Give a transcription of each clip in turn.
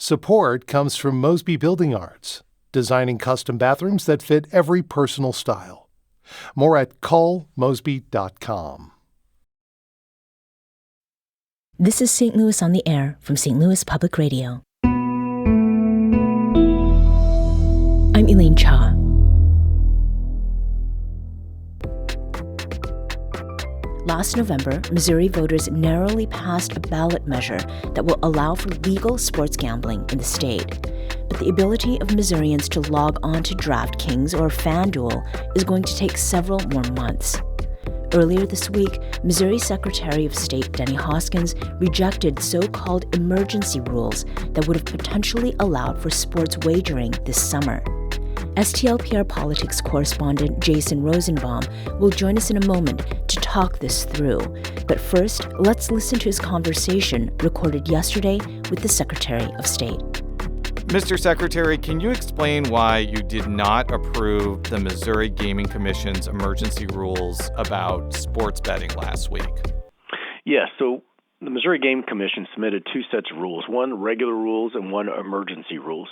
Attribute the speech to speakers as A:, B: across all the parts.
A: Support comes from Mosby Building Arts, designing custom bathrooms that fit every personal style. More at callmosby.com.
B: This is St. Louis on the Air from St. Louis Public Radio. I'm Elaine Cha. Last November, Missouri voters narrowly passed a ballot measure that will allow for legal sports gambling in the state. But the ability of Missourians to log on to DraftKings or FanDuel is going to take several more months. Earlier this week, Missouri Secretary of State Denny Hoskins rejected so-called emergency rules that would have potentially allowed for sports wagering this summer. STLPR politics correspondent Jason Rosenbaum will join us in a moment to talk this through. But first, let's listen to his conversation recorded yesterday with the Secretary of State.
C: Mr. Secretary, can you explain why you did not approve the Missouri Gaming Commission's emergency rules about sports betting last week?
D: Yes, so the Missouri Gaming Commission submitted two sets of rules, one regular rules and one emergency rules.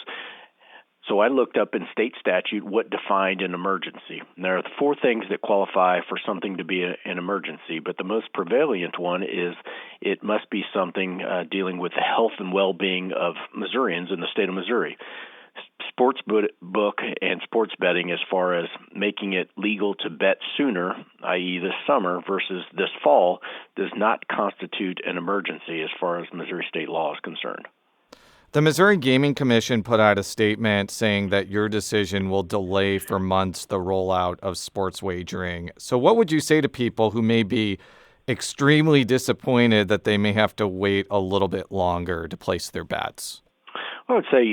D: So I looked up in state statute what defined an emergency. And there are four things that qualify for something to be an emergency, but the most prevalent one is it must be something dealing with the health and well-being of Missourians in the state of Missouri. Sports book and sports betting, as far as making it legal to bet sooner, i.e. this summer versus this fall, does not constitute an emergency as far as Missouri state law is concerned.
C: The Missouri Gaming Commission put out a statement saying that your decision will delay for months the rollout of sports wagering. So what would you say to people who may be extremely disappointed that they may have to wait a little bit longer to place their bets?
D: I would say,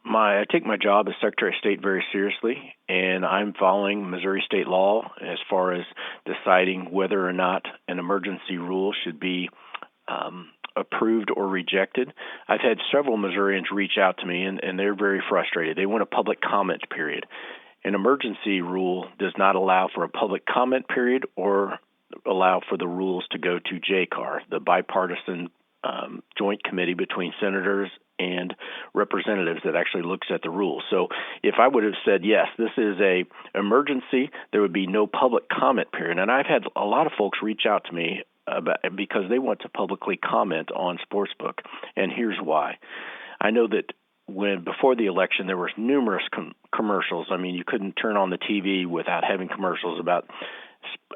D: I take my job as Secretary of State very seriously, and I'm following Missouri state law as far as deciding whether or not an emergency rule should be approved or rejected. I've had several Missourians reach out to me, and they're very frustrated. They want a public comment period. An emergency rule does not allow for a public comment period or allow for the rules to go to JCAR, the bipartisan joint committee between senators and representatives that actually looks at the rules. So if I would have said, yes, this is a emergency, there would be no public comment period. And I've had a lot of folks reach out to me because they want to publicly comment on Sportsbook, and here's why. I know that before the election, there were numerous commercials. I mean, you couldn't turn on the TV without having commercials about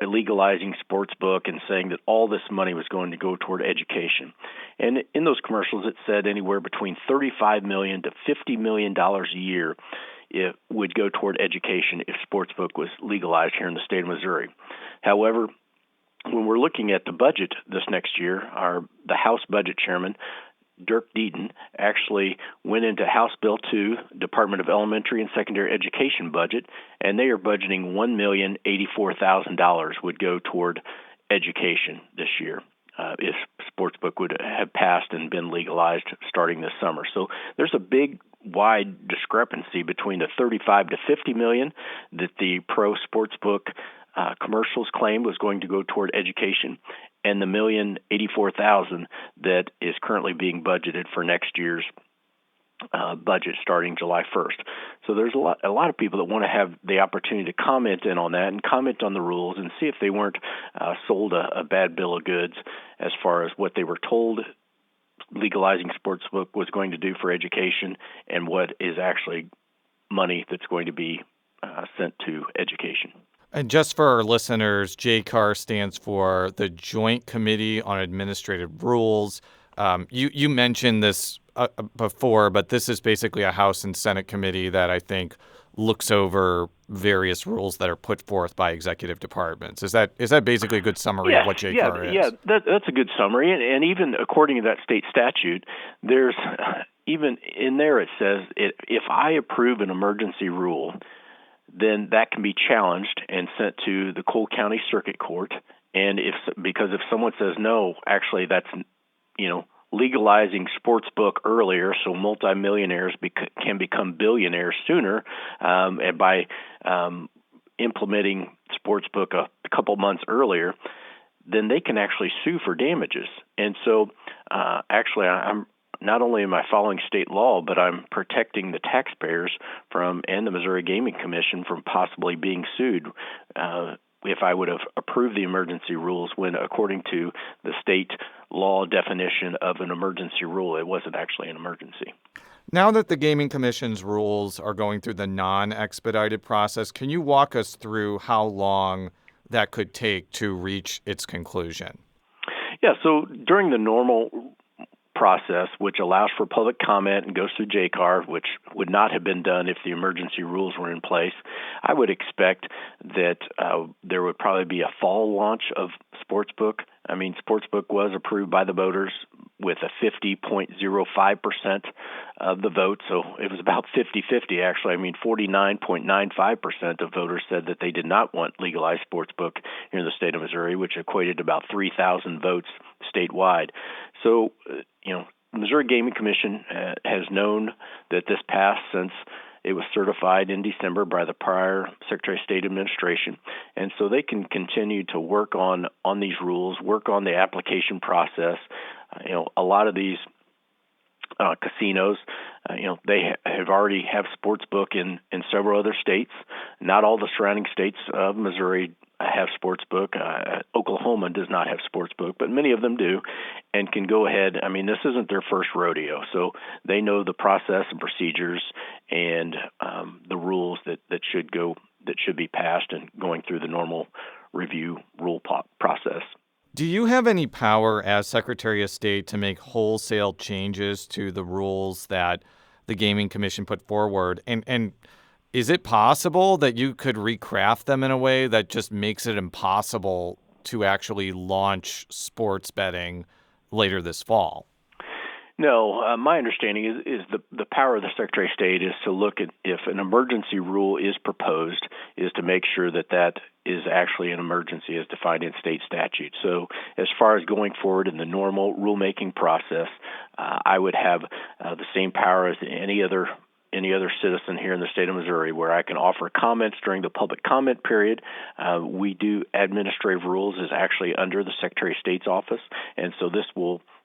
D: legalizing Sportsbook and saying that all this money was going to go toward education. And in those commercials, it said anywhere between $35 million to $50 million a year it would go toward education if Sportsbook was legalized here in the state of Missouri. However, when we're looking at the budget this next year, the House Budget Chairman, Dirk Deaton, actually went into House Bill 2, Department of Elementary and Secondary Education budget, and they are budgeting $1,084,000 would go toward education this year if Sportsbook would have passed and been legalized starting this summer. So there's a big, wide discrepancy between the $35 to $50 million that the pro Sportsbook commercials claimed was going to go toward education, and the $1,084,000 that is currently being budgeted for next year's budget starting July 1st. So there's a lot of people that want to have the opportunity to comment in on that and comment on the rules and see if they weren't sold a bad bill of goods as far as what they were told legalizing Sportsbook was going to do for education and what is actually money that's going to be sent to education.
C: And just for our listeners, JCAR stands for the Joint Committee on Administrative Rules. You mentioned this before, but this is basically a House and Senate committee that I think looks over various rules that are put forth by executive departments. Is that basically a good summary of what JCAR is?
D: Yeah, that's a good summary. And even according to that state statute, there's even in there it says if I approve an emergency rule, then that can be challenged and sent to the Cole County Circuit Court. And because if someone says no, actually that's legalizing Sportsbook earlier, so multimillionaires can become billionaires sooner, and by implementing Sportsbook a couple months earlier, then they can actually sue for damages. And so, actually, I'm not only am I following state law, but I'm protecting the taxpayers and the Missouri Gaming Commission from possibly being sued if I would have approved the emergency rules when, according to the state law definition of an emergency rule, it wasn't actually an emergency.
C: Now that the Gaming Commission's rules are going through the non-expedited process, can you walk us through how long that could take to reach its conclusion?
D: Yeah, so during the normal process, which allows for public comment and goes through JCAR, which would not have been done if the emergency rules were in place, I would expect that there would probably be a fall launch of Sportsbook. I mean, Sportsbook was approved by the voters with a 50.05% of the vote, so it was about 50-50 actually. I mean, 49.95% of voters said that they did not want legalized Sportsbook here in the state of Missouri, which equated to about 3,000 votes statewide. So, the Missouri Gaming Commission has known that this passed since it was certified in December by the prior Secretary of State administration, and so they can continue to work on these rules, work on the application process. A lot of these casinos, they have already have Sportsbook in several other states. Not all the surrounding states of Missouri have Sportsbook. Oklahoma does not have Sportsbook, but many of them do and can go ahead. I mean, this isn't their first rodeo, so they know the process and procedures and the rules that should be passed and going through the normal review rule process.
C: Do you have any power as Secretary of State to make wholesale changes to the rules that the Gaming Commission put forward? And is it possible that you could recraft them in a way that just makes it impossible to actually launch sports betting later this fall?
D: No, my understanding is the power of the Secretary of State is to look at if an emergency rule is proposed, is to make sure that is actually an emergency as defined in state statute. So as far as going forward in the normal rulemaking process, I would have the same power as any other citizen here in the state of Missouri, where I can offer comments during the public comment period. We do administrative rules is actually under the Secretary of State's office, and so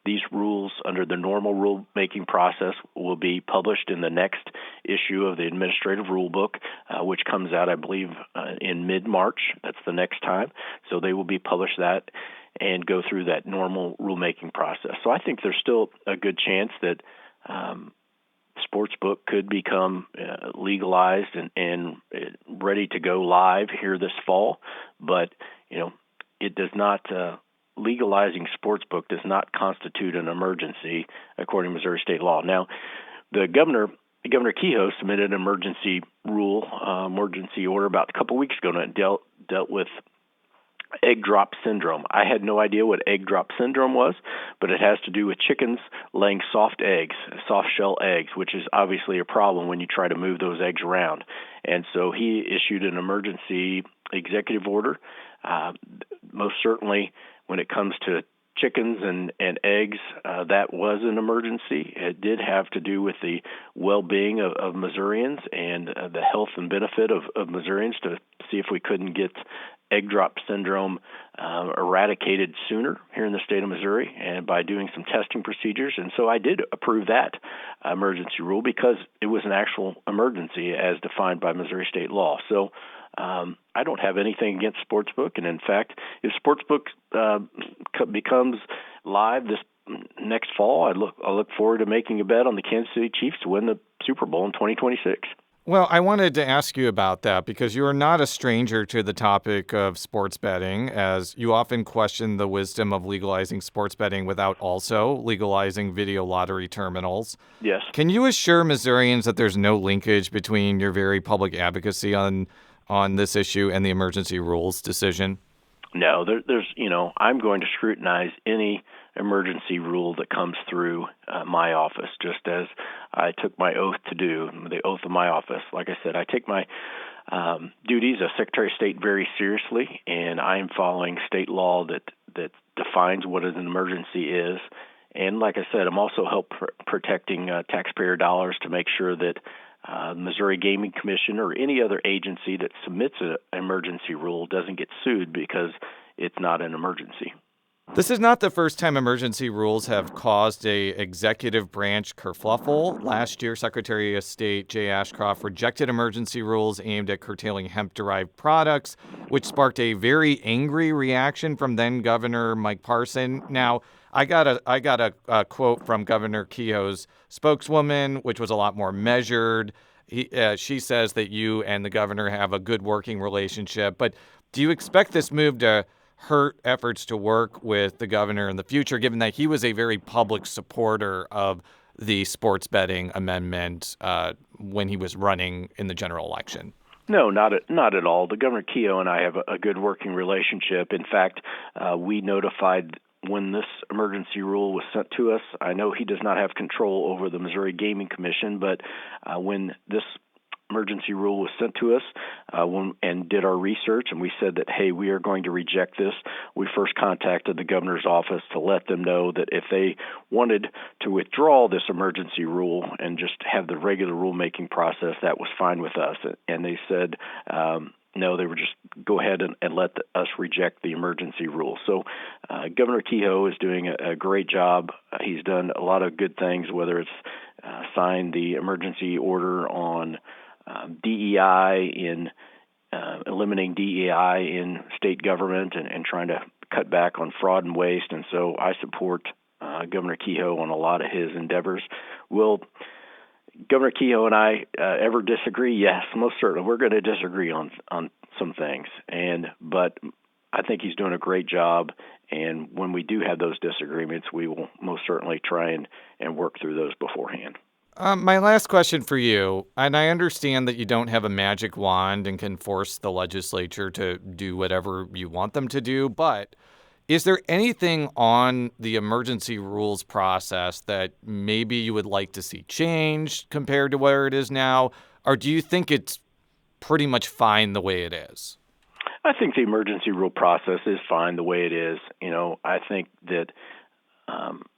D: these rules under the normal rulemaking process will be published in the next issue of the Administrative Rule Book, which comes out, I believe, in mid-March. That's the next time. So they will be published that and go through that normal rulemaking process. So I think there's still a good chance that Sportsbook could become legalized and ready to go live here this fall, but it does not. Legalizing Sportsbook does not constitute an emergency according to Missouri state law. Now, Governor Kehoe submitted an emergency order about a couple weeks ago, and it dealt with egg drop syndrome. I had no idea what egg drop syndrome was, but it has to do with chickens laying soft shell eggs, which is obviously a problem when you try to move those eggs around. And so he issued an emergency executive order. Most certainly, when it comes to chickens and eggs, that was an emergency. It did have to do with the well-being of Missourians and the health and benefit of Missourians to see if we couldn't get egg drop syndrome eradicated sooner here in the state of Missouri, and by doing some testing procedures. And so I did approve that emergency rule because it was an actual emergency as defined by Missouri state law. So I don't have anything against Sportsbook, and in fact, if Sportsbook becomes live this next fall, I look forward to making a bet on the Kansas City Chiefs to win the Super Bowl in 2026.
C: Well, I wanted to ask you about that because you are not a stranger to the topic of sports betting, as you often question the wisdom of legalizing sports betting without also legalizing video lottery terminals.
D: Yes.
C: Can you assure Missourians that there's no linkage between your very public advocacy on this issue and the emergency rules decision?
D: No, there's I'm going to scrutinize any emergency rule that comes through my office, just as I took my oath to do, the oath of my office. Like I said, I take my duties as Secretary of State very seriously, and I am following state law that defines what an emergency is. And like I said, I'm also protecting taxpayer dollars to make sure that Missouri Gaming Commission or any other agency that submits an emergency rule doesn't get sued because it's not an emergency.
C: This is not the first time emergency rules have caused a executive branch kerfluffle. Last year, Secretary of State Jay Ashcroft rejected emergency rules aimed at curtailing hemp-derived products, which sparked a very angry reaction from then-Governor Mike Parson. Now, I got a quote from Governor Kehoe's spokeswoman, which was a lot more measured. She says that you and the governor have a good working relationship. But do you expect this move to hurt efforts to work with the governor in the future, given that he was a very public supporter of the sports betting amendment when he was running in the general election?
D: No, not at all. The Governor Kehoe and I have a good working relationship. In fact, we notified when this emergency rule was sent to us. I know he does not have control over the Missouri Gaming Commission, but when this emergency rule was sent to us and did our research, and we said that, hey, we are going to reject this. We first contacted the governor's office to let them know that if they wanted to withdraw this emergency rule and just have the regular rulemaking process, that was fine with us. And they said, no, they would just go ahead and let us reject the emergency rule. So Governor Kehoe is doing a great job. He's done a lot of good things, whether it's signed the emergency order on DEI in eliminating DEI in state government and trying to cut back on fraud and waste. And so I support Governor Kehoe on a lot of his endeavors. Will Governor Kehoe and I ever disagree? Yes, most certainly. We're going to disagree on some things, but I think he's doing a great job. And when we do have those disagreements, we will most certainly try and work through those beforehand.
C: My last question for you, and I understand that you don't have a magic wand and can force the legislature to do whatever you want them to do, but is there anything on the emergency rules process that maybe you would like to see changed compared to where it is now, or do you think it's pretty much fine the way it is?
D: I think the emergency rule process is fine the way it is. I think that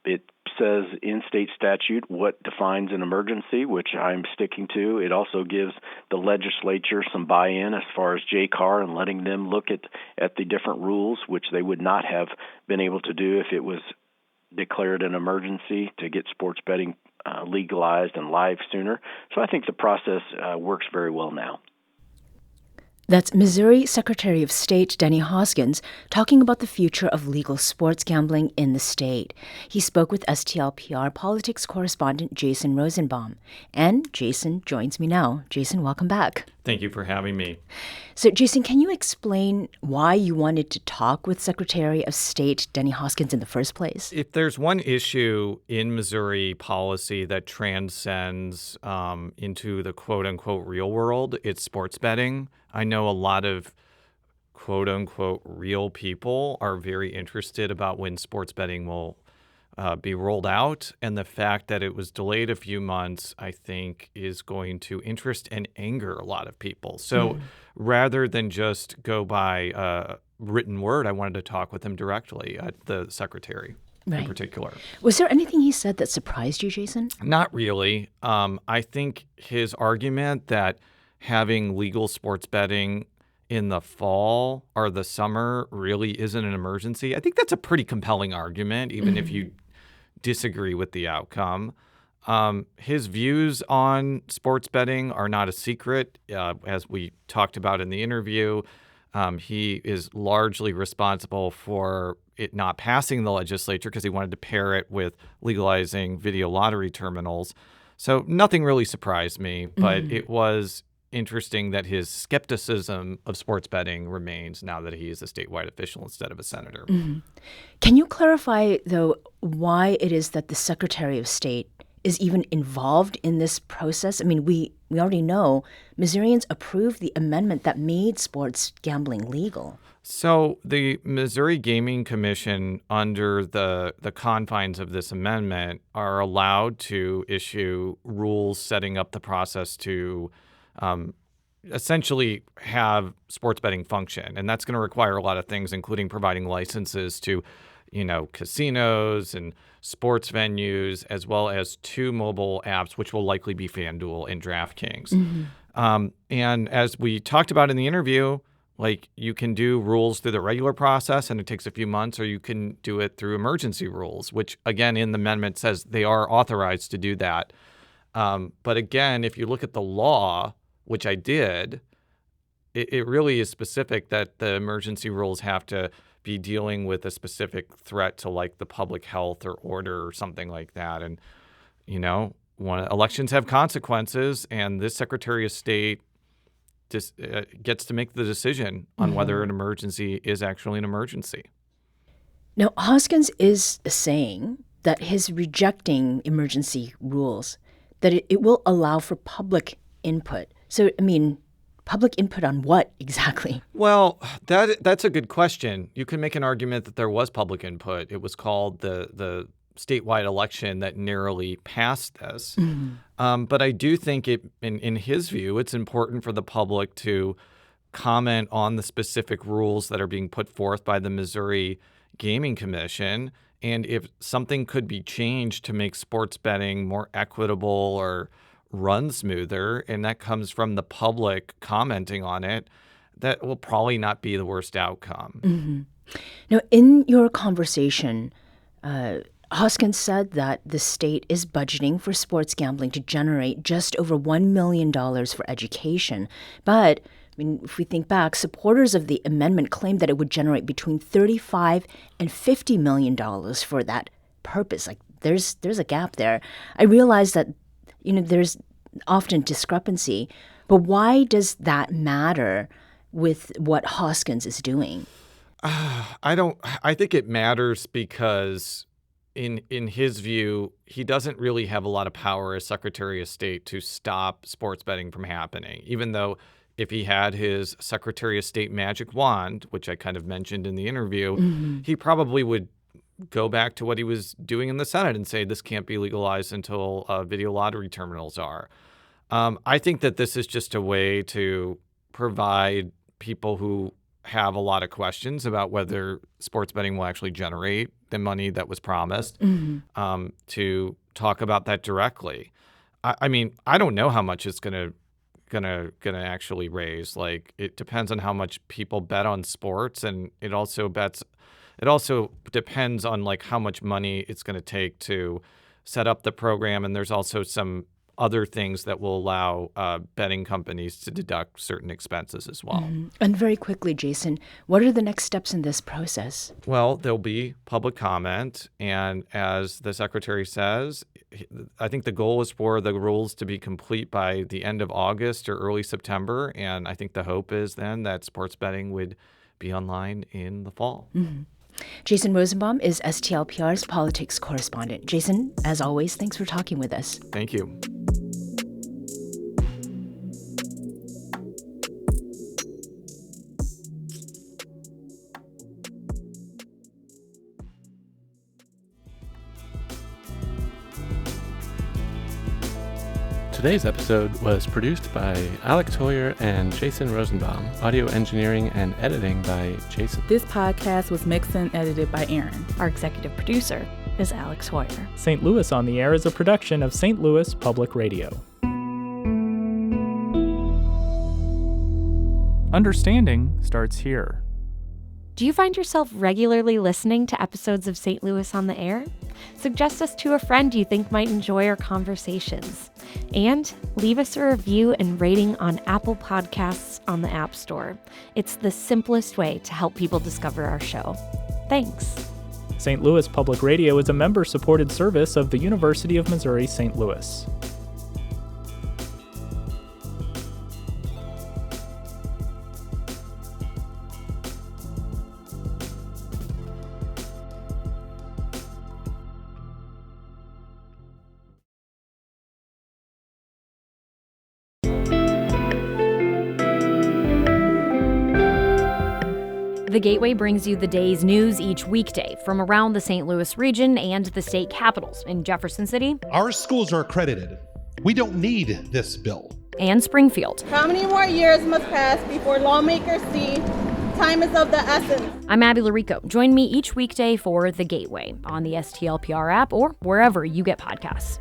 D: it says in state statute what defines an emergency, which I'm sticking to. It also gives the legislature some buy-in as far as JCAR and letting them look at the different rules, which they would not have been able to do if it was declared an emergency to get sports betting legalized and live sooner. So I think the process works very well now.
B: That's Missouri Secretary of State Denny Hoskins talking about the future of legal sports gambling in the state. He spoke with STLPR politics correspondent Jason Rosenbaum. And Jason joins me now. Jason, welcome back.
C: Thank you for having me.
B: So, Jason, can you explain why you wanted to talk with Secretary of State Denny Hoskins in the first place?
C: If there's one issue in Missouri policy that transcends into the quote-unquote real world, it's sports betting. I know a lot of quote-unquote real people are very interested about when sports betting will be rolled out, and the fact that it was delayed a few months, I think, is going to interest and anger a lot of people. So rather than just go by written word, I wanted to talk with him directly, the secretary in particular.
B: Was there anything he said that surprised you, Jason?
C: Not really. I think his argument that having legal sports betting in the fall or the summer really isn't an emergency, I think that's a pretty compelling argument, even if you disagree with the outcome. His views on sports betting are not a secret. As we talked about in the interview, he is largely responsible for it not passing the legislature because he wanted to pair it with legalizing video lottery terminals. So nothing really surprised me, but it was interesting that his skepticism of sports betting remains now that he is a statewide official instead of a senator.
B: Can you clarify, though, why it is that the Secretary of State is even involved in this process? I mean, we already know Missourians approved the amendment that made sports gambling legal.
C: So the Missouri Gaming Commission, under the confines of this amendment, are allowed to issue rules setting up the process to essentially have sports betting function. And that's going to require a lot of things, including providing licenses to, casinos and sports venues, as well as 2 mobile apps, which will likely be FanDuel and DraftKings. And as we talked about in the interview, Like, you can do rules through the regular process and it takes a few months, or you can do it through emergency rules, which, again, in the amendment says they are authorized to do that. But again, if you look at the law, which I did, it really is specific that the emergency rules have to be dealing with a specific threat to, like, the public health or order or something like that. And, elections have consequences, and this Secretary of State gets to make the decision on whether an emergency is actually an emergency.
B: Now, Hoskins is saying that his rejecting emergency rules, that it will allow for public input. So, public input on what exactly?
C: Well, that's a good question. You can make an argument that there was public input. It was called the statewide election that narrowly passed this. But I do think in his view, it's important for the public to comment on the specific rules that are being put forth by the Missouri Gaming Commission. And if something could be changed to make sports betting more equitable or run smoother, and that comes from the public commenting on it, that will probably not be the worst outcome.
B: Now, in your conversation, Hoskins said that the state is budgeting for sports gambling to generate just over $1 million for education. But if we think back, supporters of the amendment claimed that it would generate between $35 and $50 million for that purpose. Like, there's a gap there. I realize that there's often discrepancy, but why does that matter with what Hoskins is doing?
C: I think it matters because in his view, he doesn't really have a lot of power as Secretary of State to stop sports betting from happening, even though if he had his Secretary of State magic wand, which I kind of mentioned in the interview, he probably would go back to what he was doing in the Senate and say this can't be legalized until video lottery terminals are. I think that this is just a way to provide people who have a lot of questions about whether sports betting will actually generate the money that was promised to talk about that directly. I don't know how much it's gonna actually raise. Like, it depends on how much people bet on sports, and it also depends on, like, how much money it's going to take to set up the program. And there's also some other things that will allow betting companies to deduct certain expenses as well.
B: And very quickly, Jason, what are the next steps in this process?
C: Well, there'll be public comment. And as the Secretary says, I think the goal is for the rules to be complete by the end of August or early September. And I think the hope is then that sports betting would be online in the fall.
B: Jason Rosenbaum is STLPR's politics correspondent. Jason, as always, thanks for talking with us.
C: Thank you.
E: Today's episode was produced by Alex Hoyer and Jason Rosenbaum. Audio engineering and editing by Jason.
F: This podcast was mixed and edited by Aaron.
G: Our executive producer is Alex Hoyer.
H: St. Louis on the Air is a production of St. Louis Public Radio. Understanding starts here.
G: Do you find yourself regularly listening to episodes of St. Louis on the Air? Suggest us to a friend you think might enjoy our conversations. And leave us a review and rating on Apple Podcasts on the App Store. It's the simplest way to help people discover our show. Thanks.
H: St. Louis Public Radio is a member-supported service of the University of Missouri St. Louis.
I: The Gateway brings you the day's news each weekday from around the St. Louis region and the state capitals in Jefferson City.
J: Our schools are accredited. We don't need this bill.
I: And Springfield.
K: How many more years must pass before lawmakers see time is of the essence?
I: I'm Abby Larico. Join me each weekday for The Gateway on the STLPR app or wherever you get podcasts.